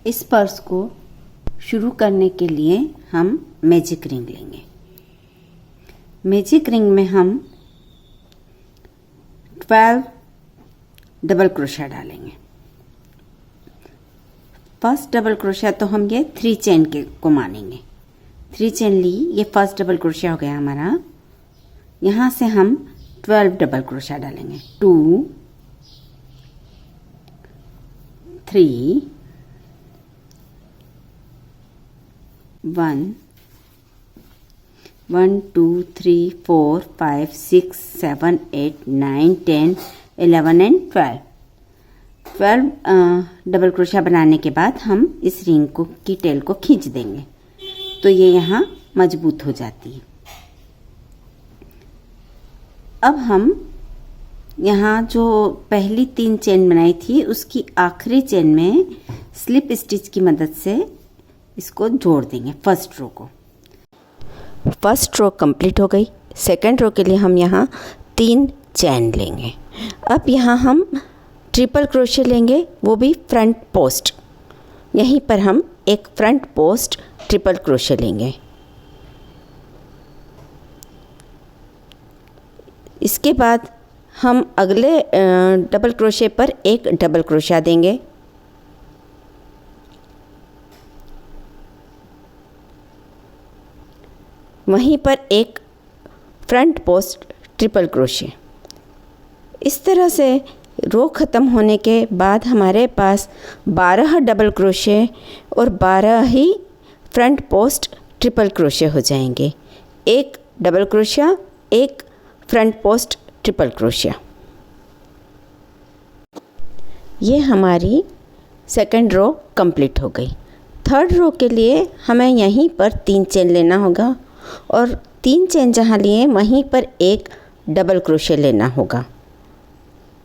इस पर्स को शुरू करने के लिए हम मैजिक रिंग लेंगे। मैजिक रिंग में हम 12 डबल क्रोशिया डालेंगे। फर्स्ट डबल क्रोशिया तो हम ये 3 चेन के को मानेंगे। 3 चेन ली, ये फर्स्ट डबल क्रोशिया हो गया हमारा। यहाँ से हम 12 डबल क्रोशिया डालेंगे। 2 3 1 1 2 3 4 5 6 7 8 9 10 11 एंड 12 डबल क्रोशिया बनाने के बाद हम इस रिंग को की टेल को खींच देंगे तो ये यहाँ मजबूत हो जाती है। अब हम यहाँ जो पहली 3 चेन बनाई थी उसकी आखिरी चेन में स्लिप स्टिच की मदद से इसको जोड़ देंगे फर्स्ट रो को। फर्स्ट रो कंप्लीट हो गई। सेकंड रो के लिए हम यहाँ 3 चेन लेंगे। अब यहाँ हम ट्रिपल क्रोशिया लेंगे, वो भी फ्रंट पोस्ट। यहीं पर हम एक फ्रंट पोस्ट ट्रिपल क्रोशिया लेंगे। इसके बाद हम अगले डबल क्रोशिया पर एक डबल क्रोशिया देंगे। वहीं पर एक फ्रंट पोस्ट ट्रिपल क्रोशिया। इस तरह से रो ख़त्म होने के बाद हमारे पास 12 डबल क्रोशिया और 12 ही फ्रंट पोस्ट ट्रिपल क्रोशिया हो जाएंगे। एक डबल क्रोशिया, एक फ्रंट पोस्ट ट्रिपल क्रोशिया। ये हमारी सेकंड रो कंप्लीट हो गई। थर्ड रो के लिए हमें यहीं पर 3 चेन लेना होगा और 3 चेन जहाँ लिए वहीं पर एक डबल क्रोशिया लेना होगा।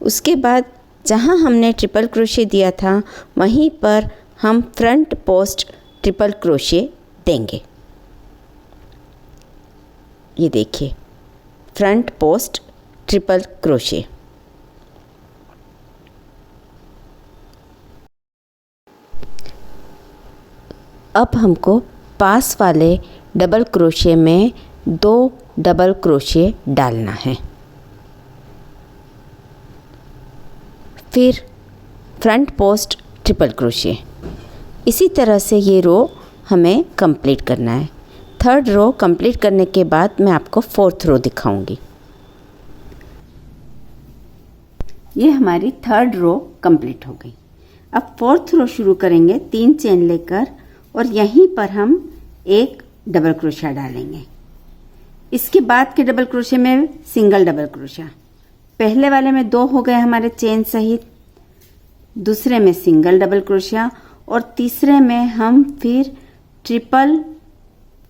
उसके बाद जहाँ हमने ट्रिपल क्रोशिया दिया था वहीं पर हम फ्रंट पोस्ट ट्रिपल क्रोशिया देंगे। ये देखिए, फ्रंट पोस्ट ट्रिपल क्रोशिया। अब हमको पास वाले डबल क्रोशिया में 2 डबल क्रोशिया डालना है। फिर फ्रंट पोस्ट ट्रिपल क्रोशिया। इसी तरह से ये रो हमें कंप्लीट करना है। थर्ड रो कंप्लीट करने के बाद मैं आपको फोर्थ रो दिखाऊंगी। ये हमारी थर्ड रो कंप्लीट हो गई। अब फोर्थ रो शुरू करेंगे 3 चेन लेकर और यहीं पर हम एक डबल क्रोशिया डालेंगे। इसके बाद के डबल क्रोशिया में सिंगल डबल क्रोशिया। पहले वाले में 2 हो गए हमारे चेन सहित, दूसरे में सिंगल डबल क्रोशिया और तीसरे में हम फिर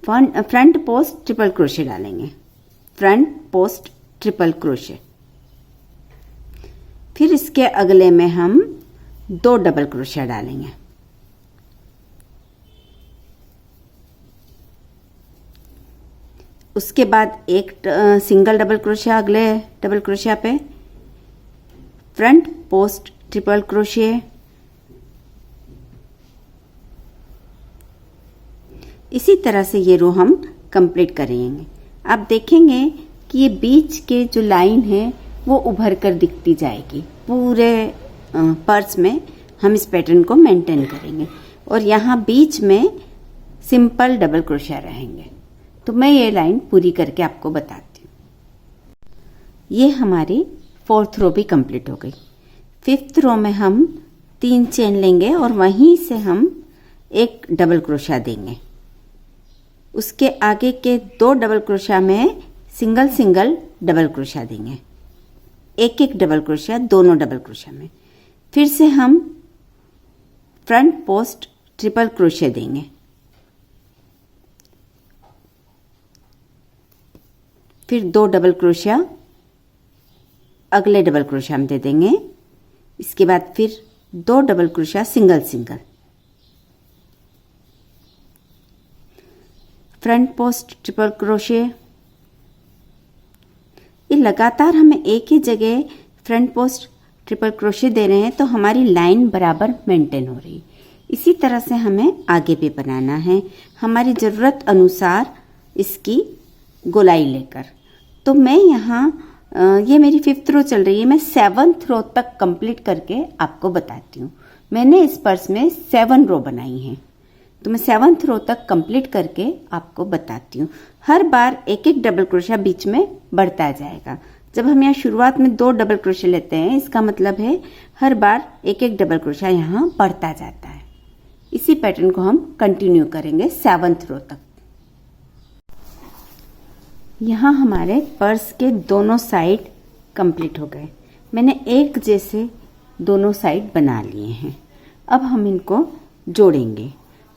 फ्रंट पोस्ट ट्रिपल क्रोशिया डालेंगे। Front post triple crochet. फिर इसके अगले में हम 2 डबल क्रोशिया डालेंगे। उसके बाद एक सिंगल डबल क्रोशिया अगले डबल क्रोशिया पे, फ्रंट पोस्ट ट्रिपल क्रोशिया। इसी तरह से ये रो हम कंप्लीट करेंगे। आप देखेंगे कि ये बीच के जो लाइन है वो उभर कर दिखती जाएगी। पूरे पर्स में हम इस पैटर्न को मेंटेन करेंगे और यहाँ बीच में सिंपल डबल क्रोशिया रहेंगे। तो मैं ये लाइन पूरी करके आपको बताती हूँ। ये हमारी फोर्थ रो भी कंप्लीट हो गई। फिफ्थ रो में हम 3 चेन लेंगे और वहीं से हम एक डबल क्रोशिया देंगे। उसके आगे के 2 डबल क्रोशिया में सिंगल सिंगल डबल क्रोशिया देंगे। एक एक डबल क्रोशिया दोनों डबल क्रोशिया में। फिर से हम फ्रंट पोस्ट ट्रिपल क्रोशिया देंगे। फिर 2 डबल क्रोशिया अगले डबल क्रोशिया में दे देंगे। इसके बाद फिर 2 double crochet single single, front post triple crochet. ये लगातार हमें एक ही जगह फ्रंट पोस्ट ट्रिपल क्रोशिया दे रहे हैं तो हमारी लाइन बराबर मेंटेन हो रही है। इसी तरह से हमें आगे भी बनाना है, हमारी ज़रूरत अनुसार इसकी गोलाई लेकर। तो मैं यहाँ ये मेरी 5th रो चल रही है, मैं 7th रो तक कंप्लीट करके आपको बताती हूँ। मैंने इस पर्स में 7 रो बनाई हैं, तो मैं 7th रो तक कंप्लीट करके आपको बताती हूँ। हर बार एक एक डबल क्रोशिया बीच में बढ़ता जाएगा। जब हम यहाँ शुरुआत में 2 डबल क्रोशिया लेते हैं, इसका मतलब है हर बार एक एक डबल क्रोशिया यहाँ बढ़ता जाता है। इसी पैटर्न को हम कंटिन्यू करेंगे 7th रो तक। यहाँ हमारे पर्स के दोनों साइड कंप्लीट हो गए। मैंने एक जैसे दोनों साइड बना लिए हैं। अब हम इनको जोड़ेंगे।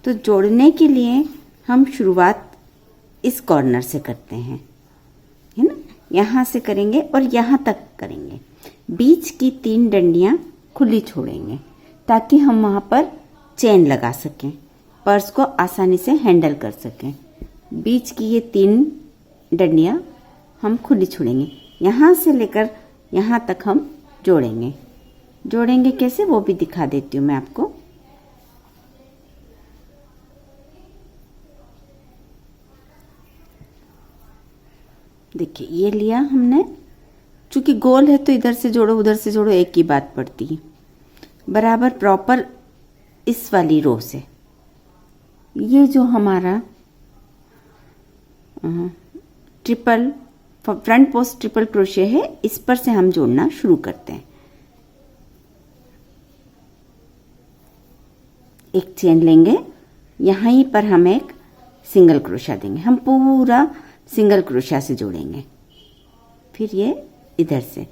तो जोड़ने के लिए हम शुरुआत इस कॉर्नर से करते हैं, है ना। यहाँ से करेंगे और यहाँ तक करेंगे। बीच की 3 डंडियाँ खुली छोड़ेंगे ताकि हम वहाँ पर चेन लगा सकें, पर्स को आसानी से हैंडल कर सकें। बीच की ये 3 डंडियाँ हम खुली छोड़ेंगे। यहाँ से लेकर यहाँ तक हम जोड़ेंगे। जोड़ेंगे कैसे वो भी दिखा देती हूँ मैं आपको। देखिए ये लिया हमने, चूंकि गोल है तो इधर से जोड़ो उधर से जोड़ो एक ही बात पड़ती है। बराबर प्रॉपर इस वाली रो से ये जो हमारा triple front post triple crochet है, इस पर से हम जोड़ना शुरू करते हैं। एक चेन लेंगे, यहीं पर हम एक सिंगल क्रोशिया देंगे। हम पूरा सिंगल क्रोशिया से जोड़ेंगे। फिर ये इधर से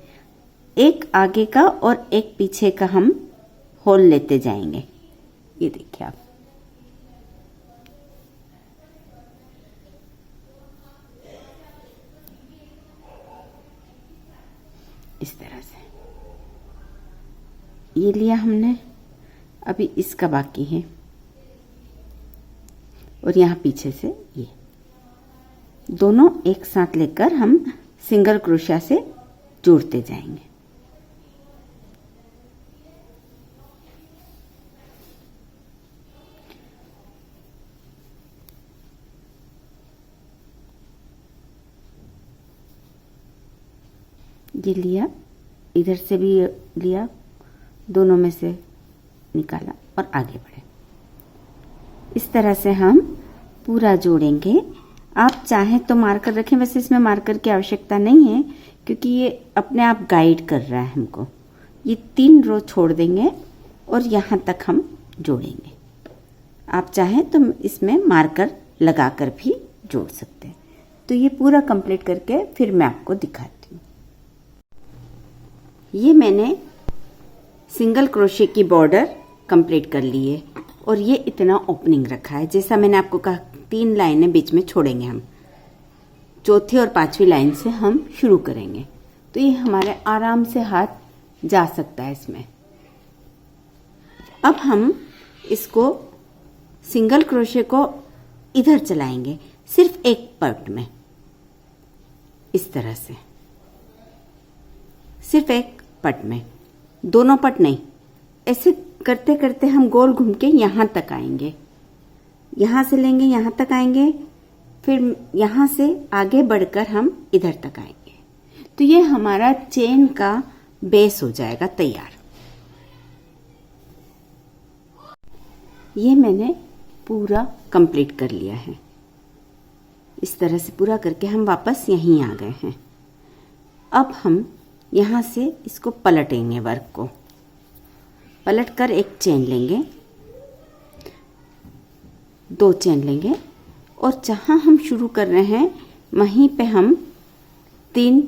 एक आगे का और एक पीछे का हम होल लेते जाएंगे। ये देखिए आप, इस तरह से ये लिया हमने। अभी इसका बाकी है और यहाँ पीछे से ये दोनों एक साथ लेकर हम सिंगल क्रोशिया से जोड़ते जाएंगे। ये लिया, इधर से भी लिया, दोनों में से निकाला और आगे बढ़े। इस तरह से हम पूरा जोड़ेंगे। आप चाहें तो मार्कर रखें, वैसे इसमें मार्कर की आवश्यकता नहीं है क्योंकि ये अपने आप गाइड कर रहा है हमको। ये 3 रो छोड़ देंगे और यहाँ तक हम जोड़ेंगे। आप चाहें तो इसमें मार्कर लगाकर भी जोड़ सकते हैं। तो ये पूरा कंप्लीट करके फिर मैं आपको दिखाती हूँ। ये मैंने सिंगल क्रोशे की बॉर्डर कंप्लीट कर ली है और ये इतना ओपनिंग रखा है। जैसा मैंने आपको कहा 3 लाइनें बीच में छोड़ेंगे हम, चौथी और 5वीं लाइन से हम शुरू करेंगे। तो ये हमारे आराम से हाथ जा सकता है इसमें। अब हम इसको सिंगल क्रोशे को इधर चलाएंगे, सिर्फ एक पट में, इस तरह से, सिर्फ एक पट में, दोनों पट नहीं। ऐसे करते करते हम गोल घूम के यहाँ तक आएंगे। यहाँ से लेंगे, यहाँ तक आएंगे, फिर यहाँ से आगे बढ़कर हम इधर तक आएंगे। तो ये हमारा चेन का बेस हो जाएगा तैयार। ये मैंने पूरा कंप्लीट कर लिया है। इस तरह से पूरा करके हम वापस यहीं आ गए हैं। अब हम यहाँ से इसको पलटेंगे, वर्क को पलटकर एक चेन लेंगे, 2 चेन लेंगे और जहाँ हम शुरू कर रहे हैं वहीं पे हम 3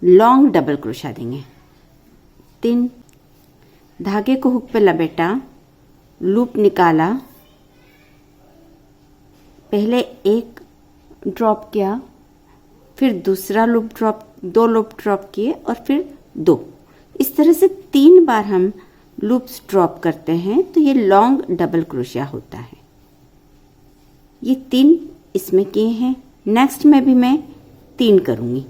लॉन्ग डबल क्रोशा देंगे। 3 धागे को हुक पे लपेटा, लूप निकाला, पहले एक ड्रॉप किया, फिर दूसरा लूप ड्रॉप, 2 लूप ड्रॉप किए और फिर 2। इस तरह से 3 बार हम लूप्स ड्रॉप करते हैं तो ये लॉन्ग डबल क्रोशिया होता है। ये 3 इसमें किए हैं, नेक्स्ट में भी मैं 3 करूंगी।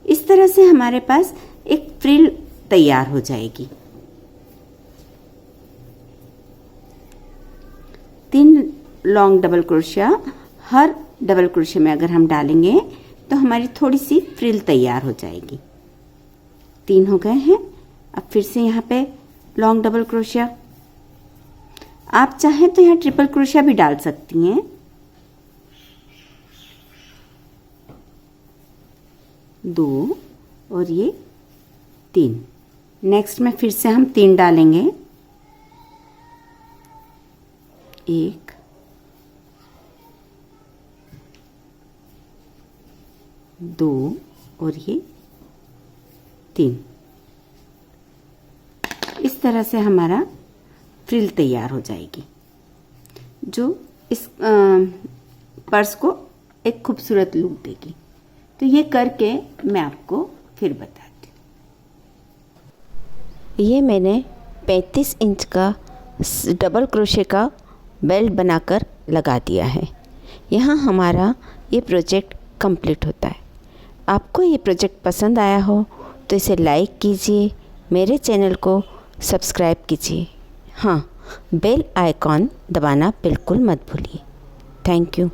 इस तरह से हमारे पास एक फ्रिल तैयार हो जाएगी। लॉन्ग डबल क्रोशिया हर डबल क्रोशिया में अगर हम डालेंगे तो हमारी थोड़ी सी फ्रिल तैयार हो जाएगी। 3 हो गए हैं। अब फिर से यहाँ पे लॉन्ग डबल क्रोशिया, आप चाहें तो यहाँ ट्रिपल क्रोशिया भी डाल सकती हैं। 2 और ये 3। नेक्स्ट में फिर से हम 3 डालेंगे। 1 2 और ये 3। इस तरह से हमारा फ्रिल तैयार हो जाएगी, जो इस पर्स को एक खूबसूरत लुक देगी। तो ये करके मैं आपको फिर बताती हूँ। ये मैंने 35 इंच का डबल क्रोशे का बेल्ट बनाकर लगा दिया है। यहाँ हमारा ये प्रोजेक्ट कंप्लीट होता है। आपको ये प्रोजेक्ट पसंद आया हो तो इसे लाइक कीजिए, मेरे चैनल को सब्सक्राइब कीजिए। हाँ, बेल आइकॉन दबाना बिल्कुल मत भूलिए। Thank you.